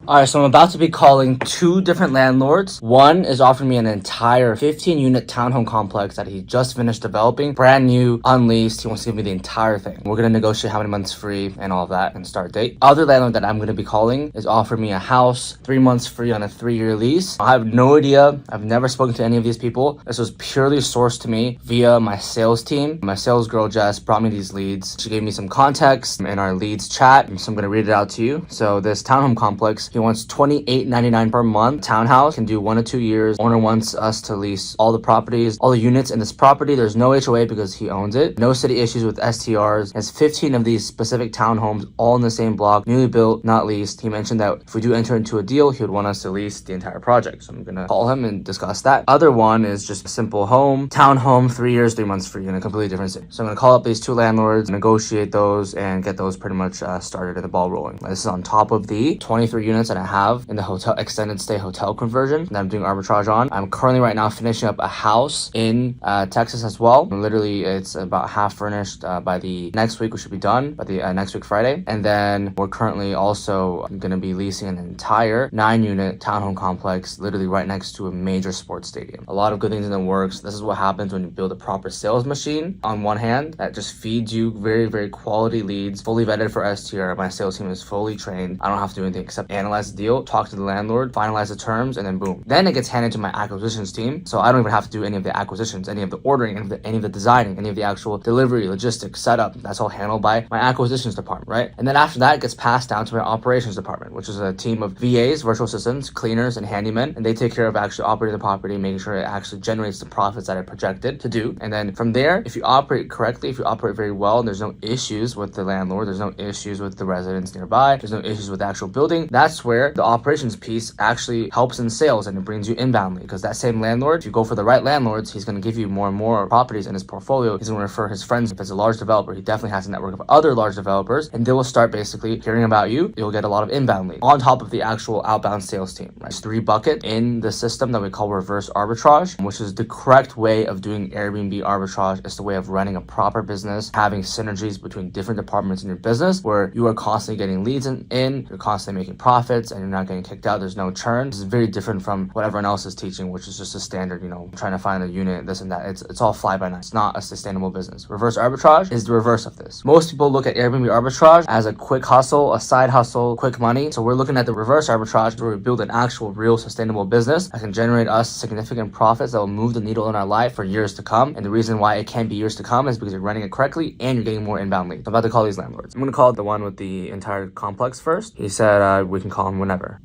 All right, so I'm about to be calling two different landlords. One is offering me an entire 15-unit townhome complex that he just finished developing, brand new, unleased. He wants to give me the entire thing. We're gonna negotiate how many months free and all of that and start date. Other landlord that I'm gonna be calling is offering me a house, 3 months free on a 3-year lease. I have no idea. I've never spoken to any of these people. This was purely sourced to me via my sales team. My sales girl Jess brought me these leads. She gave me some context in our leads chat, so I'm gonna read it out to you. So this townhome complex, he wants $28.99 per month. Townhouse can do 1 to 2 years. Owner wants us to lease all the properties, all the units in this property. There's no HOA because he owns it. No city issues with STRs. Has 15 of these specific townhomes all in the same block, newly built, not leased. He mentioned that if we do enter into a deal, he would want us to lease the entire project. So I'm gonna call him and discuss that. Other one is just a simple home, townhome, 3 years, 3 months free in a completely different city. So I'm gonna call up these two landlords, negotiate those, and get those pretty much started and the ball rolling. This is on top of the 23 units that I have in the hotel extended stay hotel conversion that I'm doing arbitrage on. I'm currently right now finishing up a house in Texas as well. Literally, it's about half furnished. By the next week, we should be done by the next week Friday. And then we're currently also going to be leasing an entire 9-unit townhome complex, literally right next to a major sports stadium. A lot of good things in the works. This is what happens when you build a proper sales machine. On one hand, that just feeds you very, very quality leads, fully vetted for STR. My sales team is fully trained. I don't have to do anything except analyze the deal, talk to the landlord, finalize the terms, and then boom. Then it gets handed to my acquisitions team. So I don't even have to do any of the acquisitions, any of the ordering, any of the designing, any of the actual delivery, logistics, setup. That's all handled by my acquisitions department, right? And then after that, it gets passed down to my operations department, which is a team of VAs, virtual assistants, cleaners, and handymen. And they take care of actually operating the property, making sure it actually generates the profits that I projected to do. And then from there, if you operate correctly, if you operate very well, and there's no issues with the landlord, there's no issues with the residents nearby, there's no issues with the actual building, that's where the operations piece actually helps in sales and it brings you inboundly, because that same landlord, if you go for the right landlords, he's going to give you more and more properties in his portfolio. He's going to refer his friends. If it's a large developer, he definitely has a network of other large developers, and they will start basically hearing about you. You'll get a lot of inboundly on top of the actual outbound sales team, right? There's 3 buckets in the system that we call reverse arbitrage, which is the correct way of doing Airbnb arbitrage. It's the way of running a proper business, having synergies between different departments in your business, where you are constantly getting leads in, you're constantly making profits, and you're not getting kicked out. There's no churn. This is very different from what everyone else is teaching, which is just a standard, trying to find a unit, this and that. It's all fly by night. It's not a sustainable business. Reverse arbitrage is the reverse of this. Most people look at Airbnb arbitrage as a quick hustle, a side hustle, quick money. So we're looking at the reverse arbitrage where we build an actual real sustainable business that can generate us significant profits that will move the needle in our life for years to come. And the reason why it can be years to come is because you're running it correctly and you're getting more inbound leads. I'm about to call these landlords. I'm going to call the one with the entire complex first. He said we can call him whenever.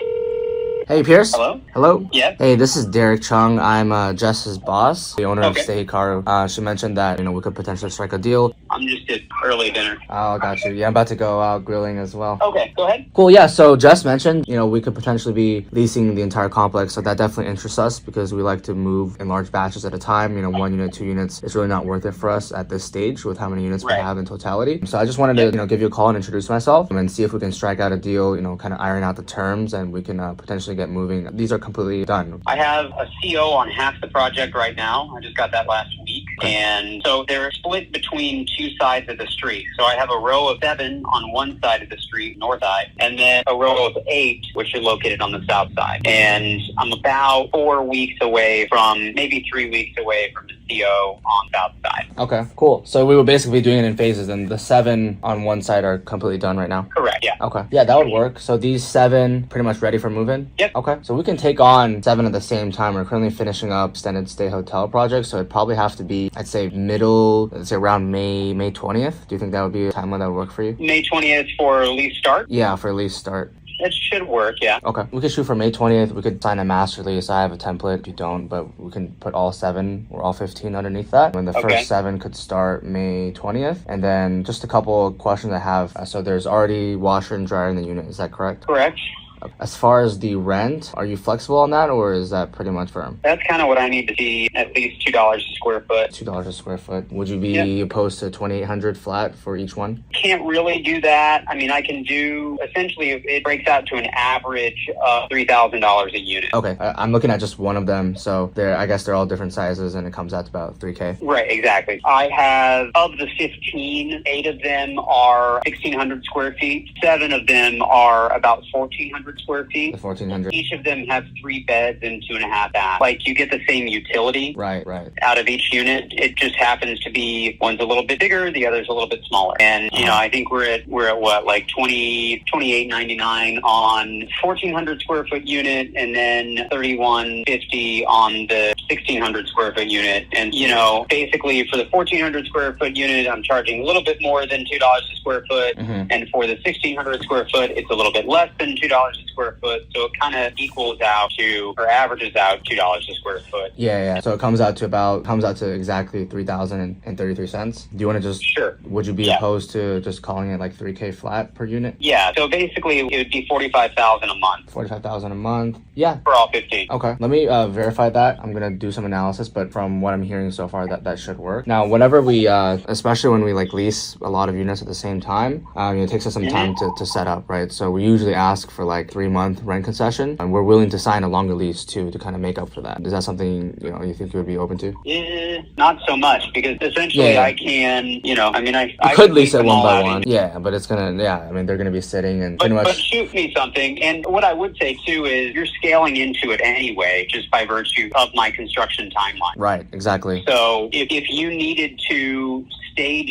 Hey, Pierce. Hello? Hello? Yeah? Hey, this is Derek Chung. I'm Jess's boss, the owner of Stay Car. She mentioned that, we could potentially strike a deal. I'm just at early dinner. Oh, got you. Yeah, I'm about to go out grilling as well. Okay, go ahead. Cool, yeah. So Jess mentioned, we could potentially be leasing the entire complex. So that definitely interests us because we like to move in large batches at a time. 1 unit, 2 units. It's really not worth it for us at this stage with how many units we have in totality. So I just wanted to, give you a call and introduce myself and see if we can strike out a deal, kind of iron out the terms, and we can potentially get moving. These are completely done. I have a CO on half the project right now. I just got that last week. Okay. And so they're split between 2 sides of the street. So I have a row of 7 on one side of the street, north side, and then a row of 8, which are located on the south side. And I'm about 4 weeks away from, maybe 3 weeks away from the CO on south side. Okay, cool. So we were basically doing it in phases, and the 7 on one side are completely done right now? Correct, yeah. Okay. Yeah, that would work. So these 7 pretty much ready for move-in? Yep. Okay. So we can take on 7 at the same time. We're currently finishing up extended stay hotel project, so it'd probably have to be, I'd say let's say around May 20th. Do you think that would be a timeline that would work for you? May 20th for lease start? Yeah, for lease start. It should work, yeah. Okay. We could shoot for May 20th. We could sign a master lease. I have a template if you don't, but we can put all 7 or all 15 underneath that. And the first 7 could start May 20th. And then just a couple of questions I have. So there's already washer and dryer in the unit. Is that correct? Correct. As far as the rent, are you flexible on that, or is that pretty much firm? That's kind of what I need to see, at least $2 a square foot. $2 a square foot. Would you be opposed to $2,800 flat for each one? Can't really do that. I mean, I can do, essentially, it breaks out to an average of $3,000 a unit. Okay, I'm looking at just one of them, so I guess they're all different sizes, and it comes out to about $3K. Right, exactly. I have, of the 15, 8 of them are 1,600 square feet. 7 of them are about 1,400 1,400 square feet. The 1,400. Each of them have 3 beds and 2.5 baths. Like, you get the same utility Right. out of each unit. It just happens to be one's a little bit bigger, the other's a little bit smaller. And I think we're at what, like $28.99 on 1,400 square foot unit, and then $31.50 on the 1,600 square foot unit. And basically for the 1,400 square foot unit, I'm charging a little bit more than $2 a square foot, and for the 1,600 square foot, it's a little bit less than $2 a square foot. So it kind of equals out to, or averages out, $2 a square foot. Yeah. So it comes out to exactly $3,033. Do you want to just? Sure. Would you be opposed to just calling it like $3K flat per unit? Yeah. So basically, it would be $45,000 a month. $45,000 a month. Yeah. For all 15. Okay. Let me verify that. I'm gonna do some analysis, but from what I'm hearing so far, that should work. Now, whenever we, especially when we like lease a lot of units at the same time, it takes us some time to set up, right? So we usually ask for like 3-month rent concession, and we're willing to sign a longer lease too to kind of make up for that. Is that something you think you would be open to? Not so much, because essentially I can, I could lease it one by one. Yeah, but it's gonna, they're gonna be sitting and pretty much. But shoot me something. And what I would say too is you're scaling into it anyway, just by virtue of my construction timeline. Right, exactly. So if you needed to stage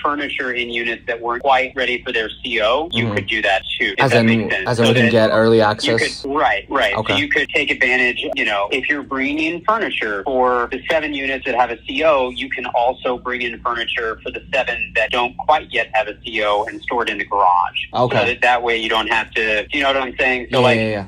furniture in units that weren't quite ready for their CO, you could do that too. As in we can get early access? Right. Okay. So you could take advantage, if you're bringing in furniture for the 7 units that have a CO, you can also bring in furniture for the 7 that don't quite yet have a CO and store it in the garage. Okay. So that way you don't have to, you know what I'm saying? So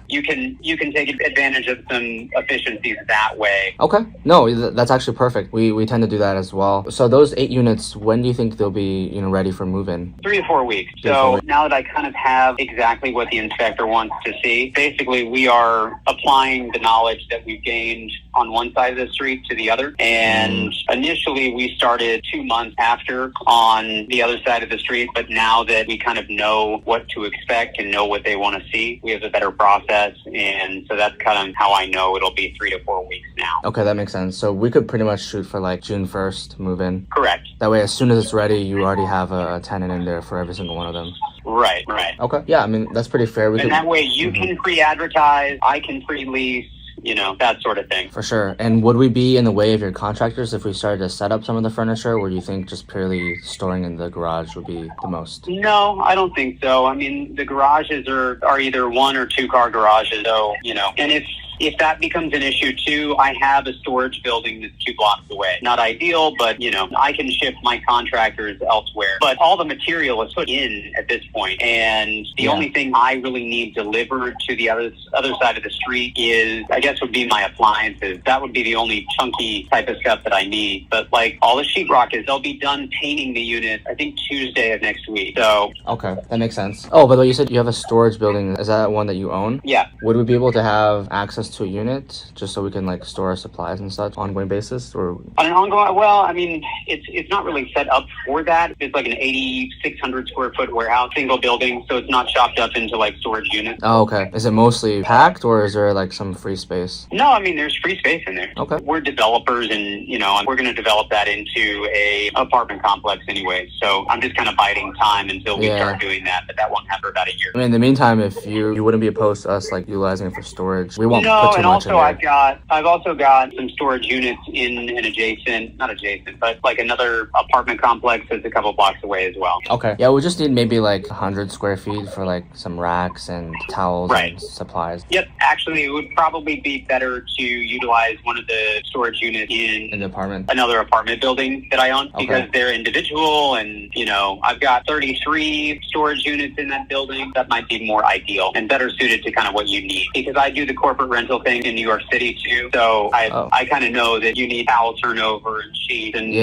you can take advantage of some efficiencies that way. Okay. No, that's actually perfect. We tend to do that as well. So those 8 units, when do you think they'll be, ready for move-in? 3 to 4 weeks. So now that I kind of have exactly what the inspector wants to see, basically we are applying the knowledge that we've gained on one side of the street to the other. And initially we started 2 months after on the other side of the street, but now that we kind of know what to expect and know what they want to see, we have a better process. And so that's kind of how I know it'll be 3 to 4 weeks now. Okay, that makes sense. So we could pretty much shoot for like June 1st move in. Correct. That way, as soon as it's ready, you already have a tenant in there for every single one of them. Right. Okay. Yeah, that's pretty fair. That way you can pre-advertise, I can pre-lease, that sort of thing. For sure. And would we be in the way of your contractors if we started to set up some of the furniture, or do you think just purely storing in the garage would be the most? No, I don't think so. I mean, the garages are either 1 or 2 car garages, so, and if that becomes an issue too, I have a storage building that's 2 blocks away. Not ideal, but I can shift my contractors elsewhere. But all the material is put in at this point, and the only thing I really need delivered to the other side of the street is, I guess, would be my appliances. That would be the only chunky type of stuff that I need. But like all the sheetrock they'll be done painting the unit, I think Tuesday of next week. So okay, that makes sense. Oh, by the way, you said you have a storage building. Is that one that you own? Yeah. Would we be able to have access to a unit just so we can like store our supplies and such on an ongoing basis, or on an ongoing? Well, I mean, it's not really set up for that. It's like an 8,600 square foot warehouse, single building, so it's not chopped up into like storage units. Oh, okay. Is it mostly packed, or is there like some free space? No, I mean, there's free space in there. Okay. We're developers, and we're going to develop that into a apartment complex anyway. So I'm just kind of biding time until we start doing that, but that won't happen for about a year. I mean, in the meantime, if you wouldn't be opposed to us like utilizing it for storage, we won't put too and much also in there. I've also got some storage units in an not adjacent, but like another apartment complex that's a couple blocks away as well. Okay. Yeah, we just need maybe like 100 square feet for like some racks and towels and supplies. Yep. Actually, it would probably be better to utilize one of the storage units in the apartment, another apartment building that I own, because they're individual, and I've got 33 storage units in that building. That might be more ideal and better suited to kind of what you need, because I do the corporate rental thing in New York City too. So I kind of know that you need towel turnover and sheets and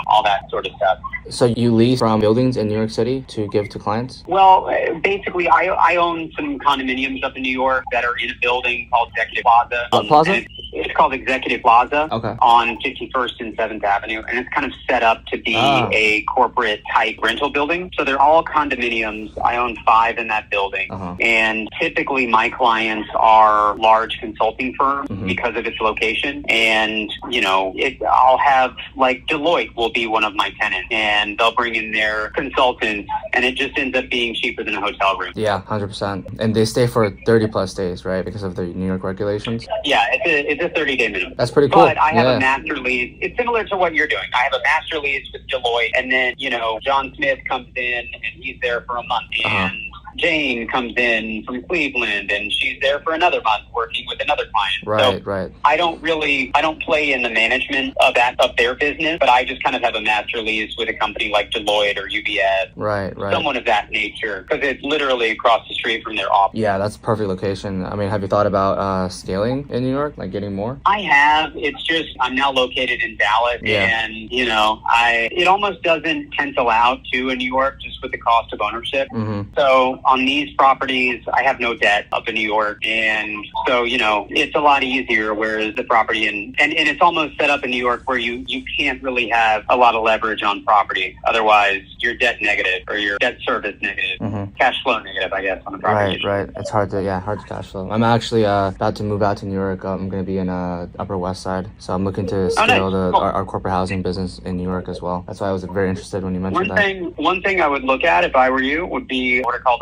all that sort of stuff. So you lease from buildings in New York City to give to clients? Well, basically, I own some condominiums up in New York that are in a building called Executive Plaza. What plaza? It's called Executive Plaza Okay. on 51st and 7th Avenue, and it's kind of set up to be a corporate type rental building. So they're all condominiums. I own 5 in that building, and typically my clients are large consulting firms because of its location. And I'll have like Deloitte will be one of my tenants, and they'll bring in their consultants, and it just ends up being cheaper than a hotel room. Yeah, 100%. And they stay for 30 plus days, right? Because of the New York regulations. Yeah, it's a 30-day minimum. That's pretty cool. But I have a master lease. It's similar to what you're doing. I have a master lease with Deloitte, and then, John Smith comes in and he's there for a month. And Jane comes in from Cleveland and she's there for another month working with another client. Right. I don't play in the management of their business, but I just kind of have a master lease with a company like Deloitte or UBS. Right. Someone of that nature, because it's literally across the street from their office. Yeah, that's a perfect location. I mean, have you thought about scaling in New York, like getting more? I have. It's just I'm now located in Dallas, and it almost doesn't pencil out to a New York just with the cost of ownership. So on these properties, I have no debt up in New York, and so it's a lot easier. Whereas the property and it's almost set up in New York where you can't really have a lot of leverage on property. Otherwise, you're debt negative or your debt service negative, cash flow negative, I guess, on the property. Right. It's hard to cash flow. I'm actually about to move out to New York. I'm going to be in Upper West Side, so I'm looking to scale our corporate housing business in New York as well. That's why I was very interested when you mentioned One thing I would look at if I were you would be what are called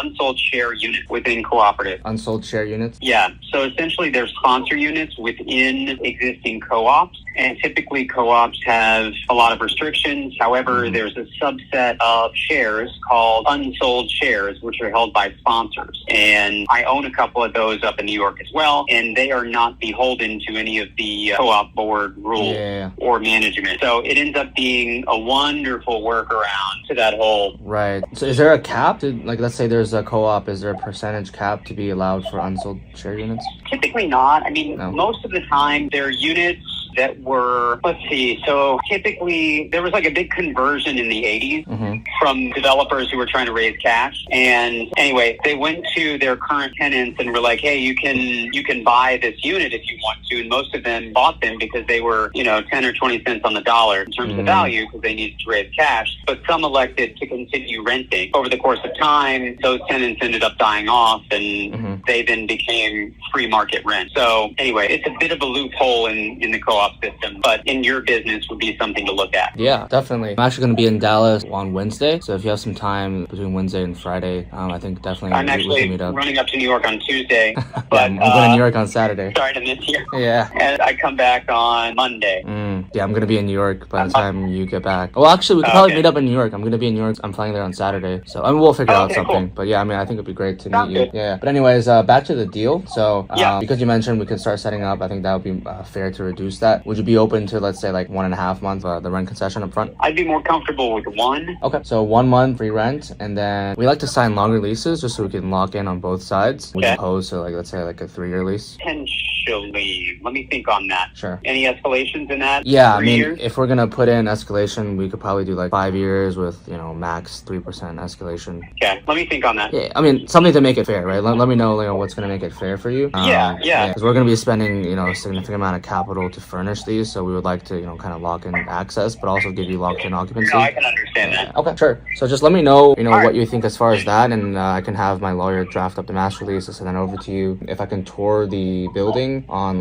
unsold share units within cooperative. Unsold share units? Yeah. So essentially they're sponsor units within existing co-ops, and typically co-ops have a lot of restrictions. However, there's a subset of shares called unsold shares, which are held by sponsors. And I own a couple of those up in New York as well, and they are not beholden to any of the co-op board rules or management. So it ends up being a wonderful workaround to that whole... Right. So is there a cap? Let's say there's a co-op, is there a percentage cap to be allowed for unsold share units? Typically not. I mean, most of the time they're units that were, so typically there was like a big conversion in the 80s from developers who were trying to raise cash. And anyway, they went to their current tenants and were like, hey, you can buy this unit if you want to. And most of them bought them because they were, 10 or 20 cents on the dollar in terms of value because they needed to raise cash. But some elected to continue renting. Over the course of time, those tenants ended up dying off and they then became free market rent. So anyway, it's a bit of a loophole in the co-op system, but in your business would be something to look at. Yeah, definitely. I'm actually going to be in Dallas on Wednesday, so if you have some time between Wednesday and Friday, I think definitely I'm actually meet up. Running up to New York on Tuesday, but I'm going to New York on Saturday. Sorry to miss you. Yeah. And I come back on Monday. Yeah, I'm going to be in New York by the time you get back. Well, actually, we could probably meet up in New York. I'm going to be in New York. I'm flying there on Saturday, so we'll figure out something. Cool. But yeah, I think it'd be great to meet you. Yeah. But anyways, back to the deal. So because you mentioned we could start setting up, I think that would be fair to reduce that. Would you be open to, let's say, like 1.5 months the rent concession up front? I'd be more comfortable with 1. Okay, so 1 month free rent, and then we like to sign longer leases just so we can lock in on both sides, as opposed to let's say a 3-year lease. Potentially. Let me think on that. Sure. Any escalations in that? Yeah, 3 years? If we're gonna put in escalation, we could probably do 5 years with max 3% escalation. Okay, let me think on that. Yeah, something to make it fair, right? Let me know what's gonna make it fair for you. Yeah. Because we're gonna be spending a significant amount of capital to furnish these, so we would like to kind of lock in access, but also give you locked in occupancy. No, I can understand that. Okay, sure. So just let me know, what you think as far as that, and I can have my lawyer draft up the master lease and send that over to you. If I can tour the building on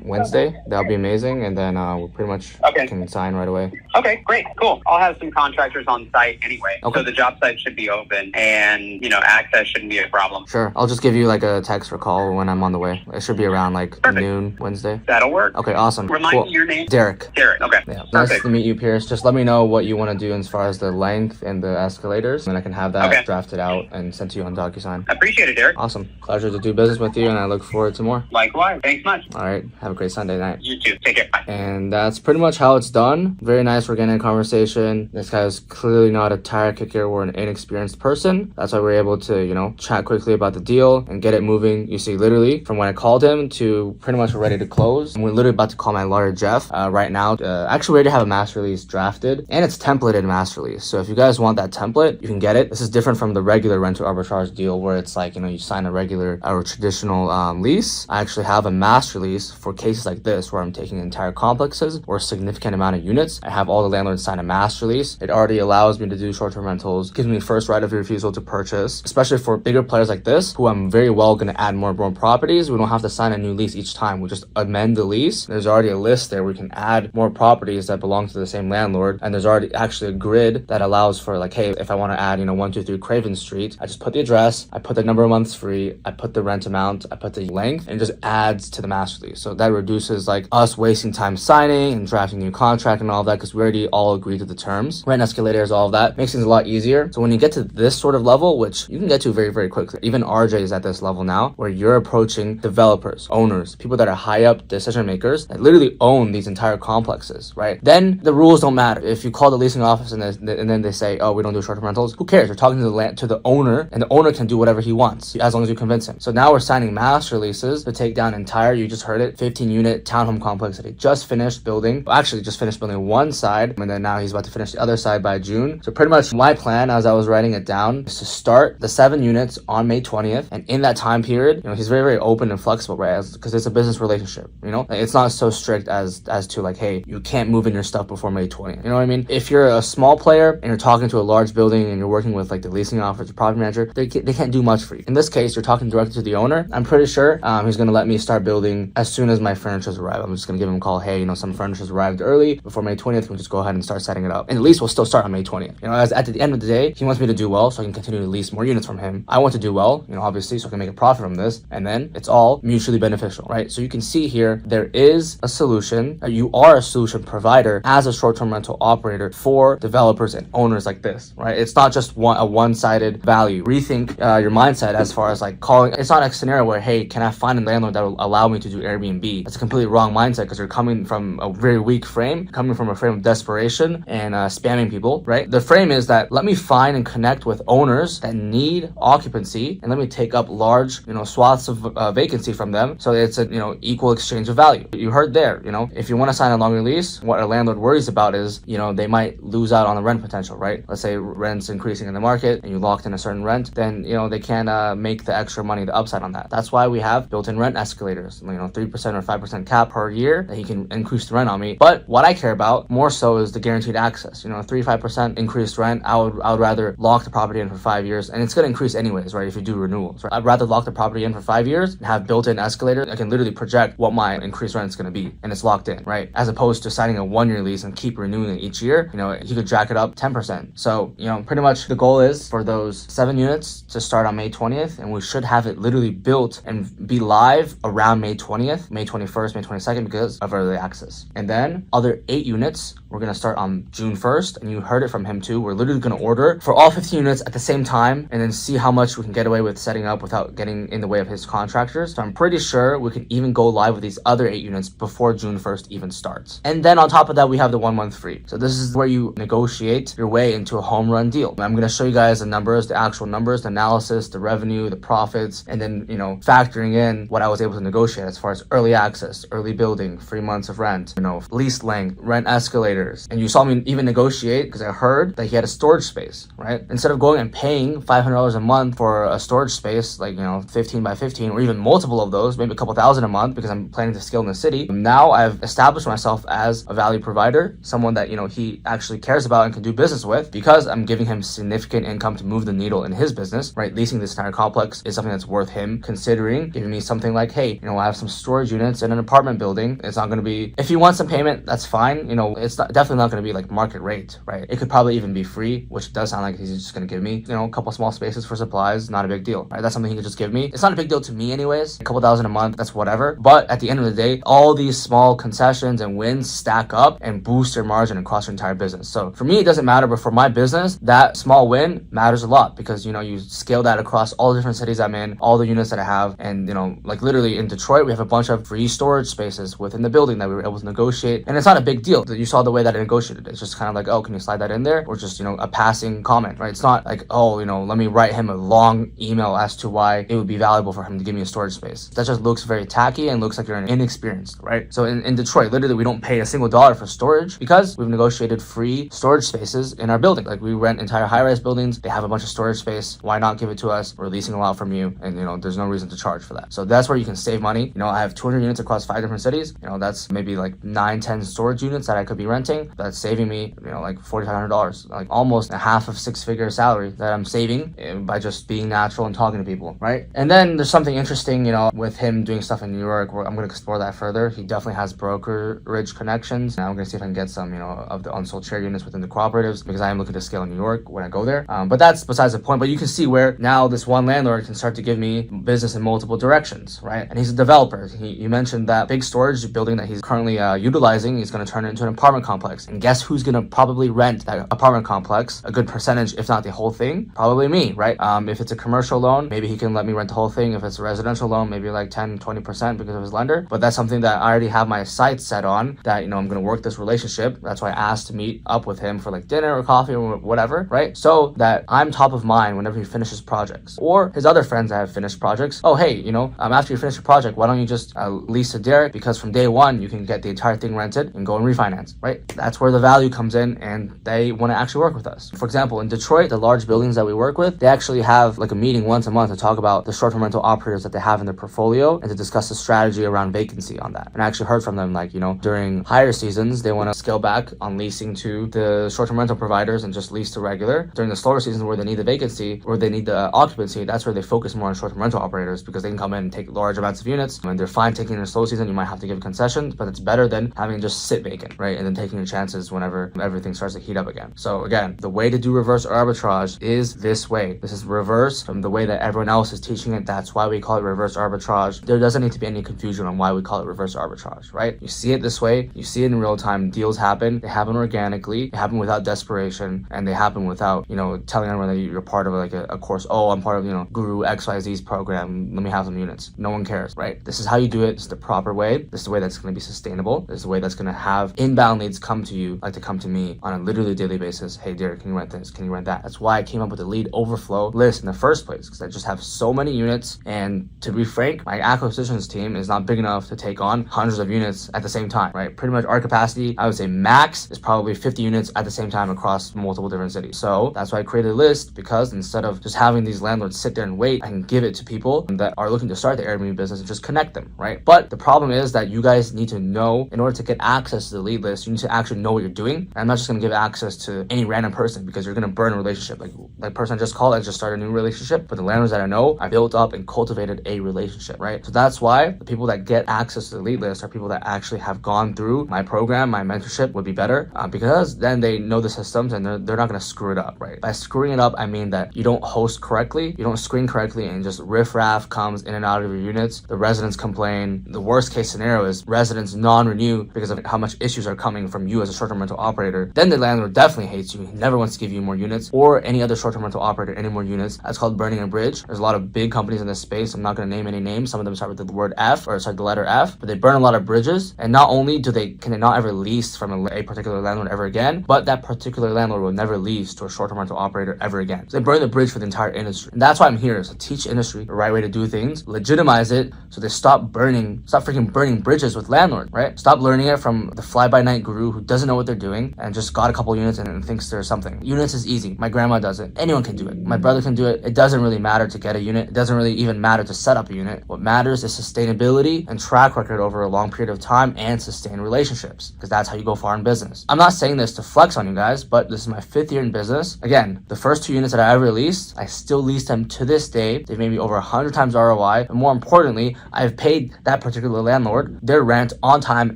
Wednesday, that would be amazing, and then we pretty much can sign right away. Okay, great, cool. I'll have some contractors on site anyway, so the job site should be open, and access shouldn't be a problem. Sure, I'll just give you a text or call when I'm on the way. It should be around noon Wednesday. That'll work. Okay, awesome. Remind me your name. Derek. Okay. Yeah, nice to meet you, Pierce. Just let me know what you want to do as far as the length and the escalators, and I can have that drafted out and sent to you on DocuSign. I appreciate it, Derek. Awesome. Pleasure to do business with you, and I look forward to more. Likewise. Thanks much. All right. Have a great Sunday night. You too. Take care. Bye. And that's pretty much how it's done. Very nice organic conversation. This guy is clearly not a tire kicker or an inexperienced person. That's why we're able to, chat quickly about the deal and get it moving. You see, literally from when I called him to pretty much we're ready to close. And we're literally about to call my lawyer, Jeff, right now. Actually, we already have a master lease drafted, and it's templated master lease. So if you guys want that template, you can get it. This is different from the regular rental arbitrage deal where it's you sign a regular or traditional lease. I actually have a master lease for cases like this where I'm taking entire complexes or a significant amount of units, I have all the landlords sign a master lease. It already allows me to do short-term rentals, gives me first right of refusal to purchase, especially for bigger players like this, who I'm very well going to add more and more properties. We don't have to sign a new lease each time. We just amend the lease. There's already a list there. We can add more properties that belong to the same landlord. And there's already actually a grid that allows for like, hey, if I want to add, 123 Craven Street, I just put the address, I put the number of months free, I put the rent amount, I put the length, and it just adds to the master lease. So that reduces like us wasting time signing and drafting a new contract and all of that, because we already all agree to the terms. Rent escalators, all of that makes things a lot easier. So when you get to this sort of level, which you can get to very, very quickly, even RJ is at this level now, where you're approaching developers, owners, people that are high up decision makers that literally own these entire complexes, right? Then the rules don't matter. If you call the leasing office and then they say, oh, we don't do short-term rentals, who cares? You're talking to the owner, and the owner can do whatever he wants as long as you convince him. So now we're signing master leases to take down entire, you just heard it, 15-unit townhome complex that he just finished building. Well, actually just finished building one side, and then now he's about to finish the other side by June. So pretty much my plan as I was writing it down is to start the 7 units on May 20th, and in that time period, he's very, very open and flexible, right? Because it's a business relationship, it's not so strict as to like, hey, you can't move in your stuff before May 20th. You know what I mean? If you're a small player and you're talking to a large building and you're working with like the leasing office, the property manager, they can't do much for you. In this case, you're talking directly to the owner. I'm pretty sure he's going to let me start building as soon as my furniture's arrive. I'm just going to give him a call. Hey, some furniture's arrived early before May 20th. We'll just go ahead and start setting it up. And at least we'll still start on May 20th. As at the end of the day, he wants me to do well so I can continue to lease more units from him. I want to do well, obviously, so I can make a profit from this. And then it's all mutually beneficial, right? So you can see here, there is a solution. You are a solution provider as a short-term rental operator for developers and owners like this, right? It's not just a one-sided value. Rethink your mindset as far as like calling. It's not a scenario where, hey, can I find a landlord that will allow me to do Airbnb? That's a completely wrong mindset, because you're coming from a very weak frame, coming from a frame of desperation and spamming people, right? The frame is that let me find and connect with owners that need occupancy, and let me take up large, swaths of vacancy from them, so it's a equal exchange of value. You heard there, if you want to sign a longer lease, what a landlord worries about is, they might lose out on the rent potential, right? Let's say rent's increasing in the market and you locked in a certain rent, then they can't make the extra money, the upside on that. That's why we have built-in rent escalators, 3% or 5% cap per year that he can increase the rent on me. But what I care about more so is the guaranteed access. 3-5% increased rent. I would rather lock the property in for 5 years, and it's going to increase anyways, right? If you do renewals, right? I'd rather lock the property in for 5 years and have built-in escalator. I can literally project what my increased rent is going to be, and it's locked in, right? As opposed to signing a 1-year lease and keep renewing it each year. You could jack it up 10%. So pretty much the goal is for those 7 units to start on May 20th, and we should have it literally built and be live around May 20th, May 21st, May 22nd, because of early access. And then other 8 units, we're going to start on June 1st, and you heard it from him too. We're literally going to order for all 15 units at the same time, and then see how much we can get away with setting up without getting in the way of his contractors. So I'm pretty sure we can even go live with these other 8 units before June 1st even starts. And then on top of that, we have the 1 month free. So this is where you negotiate your way into a home run deal. I'm going to show you guys the numbers, the actual numbers, the analysis, the revenue, the profits, and then, factoring in what I was able to negotiate as far as early access, early building, 3 months of rent, lease length, rent escalators. And you saw me even negotiate because I heard that he had a storage space, right? Instead of going and paying $500 a month for a storage space, like, 15 by 15, or even multiple of those, maybe a couple thousand a month, because I'm planning to scale in the city. Now I've established myself as a value provider, someone that, he actually cares about and can do business with, because I'm giving him significant income to move the needle in his business, right? Leasing this entire complex is something that's worth him considering, giving me something like, hey, I have some storage units in an apartment building. It's not going to be, if you want some payment, that's fine. It's definitely not going to be like market rate, right? It could probably even be free, which does sound like he's just going to give me, a couple small spaces for supplies. Not a big deal, right? That's something he could just give me. It's not a big deal to me anyways. A couple thousand a month, that's whatever. But at the end of the day, all these small concessions and wins stack up and boost your margin across your entire business. So for me, it doesn't matter, but for my business, that small win matters a lot, because, you scale that across all the different cities I'm in, all the units that I have. And, like literally in Detroit, we have a bunch of free storage spaces within the building that we were able to negotiate. And it's not a big deal. You saw the way that I negotiated it. It's just kind of like, oh, can you slide that in there? Or just, a passing comment, right? It's not like, oh, let me write him a long email as to why it would be valuable for him to give me a storage space. That just looks very tacky and looks like you're inexperienced, right? So in Detroit, literally, we don't pay a single dollar for storage because we've negotiated free storage spaces in our building. Like, we rent entire high-rise buildings. They have a bunch of storage space. Why not give it to us? We're leasing a lot from you, and there's no reason to charge for that. So that's where you can save money. I have 200 units units across 5 different cities, that's maybe like 9-10 storage units that I could be renting. That's saving me, like $4,500, like almost a half of 6-figure salary that I'm saving by just being natural and talking to people, right? And then there's something interesting, with him doing stuff in New York, where I'm going to explore that further. He definitely has brokerage connections. Now I'm going to see if I can get some, of the unsold share units within the cooperatives, because I am looking to scale in New York when I go there. But that's besides the point. But you can see where now this one landlord can start to give me business in multiple directions, right? And he's a developer. You mentioned that big storage building that he's currently utilizing, he's going to turn it into an apartment complex. And guess who's going to probably rent that apartment complex? A good percentage, if not the whole thing, probably me, right? If it's a commercial loan, maybe he can let me rent the whole thing. If it's a residential loan, maybe like 10-20% because of his lender. But that's something that I already have my sights set on, that, I'm going to work this relationship. That's why I asked to meet up with him for like dinner or coffee or whatever, right? So that I'm top of mind whenever he finishes projects, or his other friends that have finished projects. Oh, hey, after you finish your project, why don't you just lease to Derek? Because from day one, you can get the entire thing rented and go and refinance, right? That's where the value comes in, and they want to actually work with us. For example, in Detroit, the large buildings that we work with, they actually have like a meeting once a month to talk about the short-term rental operators that they have in their portfolio and to discuss the strategy around vacancy on that. And I actually heard from them, like, during higher seasons, they want to scale back on leasing to the short-term rental providers and just lease to regular. During the slower seasons where they need the vacancy, or they need the occupancy, that's where they focus more on short-term rental operators, because they can come in and take large amounts of units. When they're fine taking their slow season, you might have to give concessions, but it's better than having to just sit vacant, right? And then taking your chances whenever everything starts to heat up again. So again, the way to do reverse arbitrage is this way. This is reverse from the way that everyone else is teaching it. That's why we call it reverse arbitrage. There doesn't need to be any confusion on why we call it reverse arbitrage, right? You see it this way. You see it in real time. Deals happen. They happen organically. They happen without desperation, and they happen without, telling everyone that you're part of like a course. Oh, I'm part of, Guru XYZ's program. Let me have some units. No one cares, right? This is how you do it. It's the proper way. This is the way that's going to be sustainable. This is the way that's going to have inbound leads come to you, like to come to me on a literally daily basis. Hey, Derek, can you rent this? Can you rent that? That's why I came up with the lead overflow list in the first place, because I just have so many units. And to be frank, my acquisitions team is not big enough to take on hundreds of units at the same time, right? Pretty much our capacity, I would say max, is probably 50 units at the same time across multiple different cities. So that's why I created a list, because instead of just having these landlords sit there and wait, I can give it to people that are looking to start the Airbnb business and just connect them, right? But the problem is that you guys need to know, in order to get access to the lead list, you need to actually know what you're doing. And I'm not just going to give access to any random person, because you're going to burn a relationship. Like person I just called, I just started a new relationship. But the landlords that I know, I built up and cultivated a relationship, right? So that's why the people that get access to the lead list are people that actually have gone through my program, my mentorship would be better, because then they know the systems and they're not going to screw it up, right? By screwing it up, I mean that you don't host correctly, you don't screen correctly, and just riffraff comes in and out of your units. The residents complain. The worst case scenario is residents non-renew because of how much issues are coming from you as a short-term rental operator. Then the landlord definitely hates you. He never wants to give you more units, or any other short-term rental operator any more units. That's called burning a bridge. There's a lot of big companies in this space. I'm not going to name any names. Some of them start with the word F, or the letter F, but they burn a lot of bridges. And not only can they not ever lease from a particular landlord ever again, but that particular landlord will never lease to a short-term rental operator ever again. So they burn the bridge for the entire industry. And that's why I'm here, is to teach industry the right way to do things, legitimize it, so they stop freaking burning bridges with landlords, right? Stop learning it from the fly-by-night guru who doesn't know what they're doing and just got a couple units and thinks there's something. Units is easy. My grandma does it. Anyone can do it. My brother can do it. It doesn't really matter to get a unit. It doesn't really even matter to set up a unit. What matters is sustainability and track record over a long period of time, and sustain relationships, because that's how you go far in business. I'm not saying this to flex on you guys, but this is my 5th year in business. Again, the first 2 units that I ever leased, I still lease them to this day. They've made me over 100 times ROI. And more importantly, I've paid that particular landlord their rent on time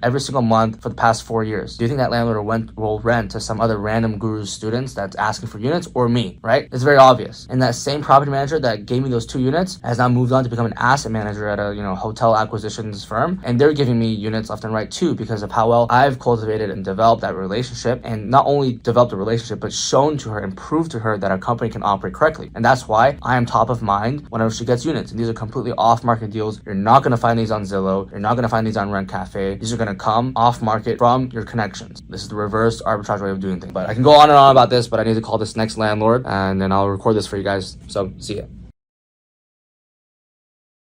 every single month for the past 4 years. Do you think that landlord will rent to some other random guru's students that's asking for units, or me, right? It's very obvious. And that same property manager that gave me those 2 units has now moved on to become an asset manager at a hotel acquisitions firm, and they're giving me units left and right too, because of how well I've cultivated and developed that relationship, and not only developed a relationship, but shown to her and proved to her that our company can operate correctly. And that's why I am top of mind whenever she gets units. And these are completely off-market deals. You're not going to find these on Zillow. You're not going to find these on Rent Cafe. These are going to come off-market from your connections. This is the reverse arbitrage way of doing things. But I can go on and on about this, but I need to call this next landlord, and then I'll record this for you guys. So see ya.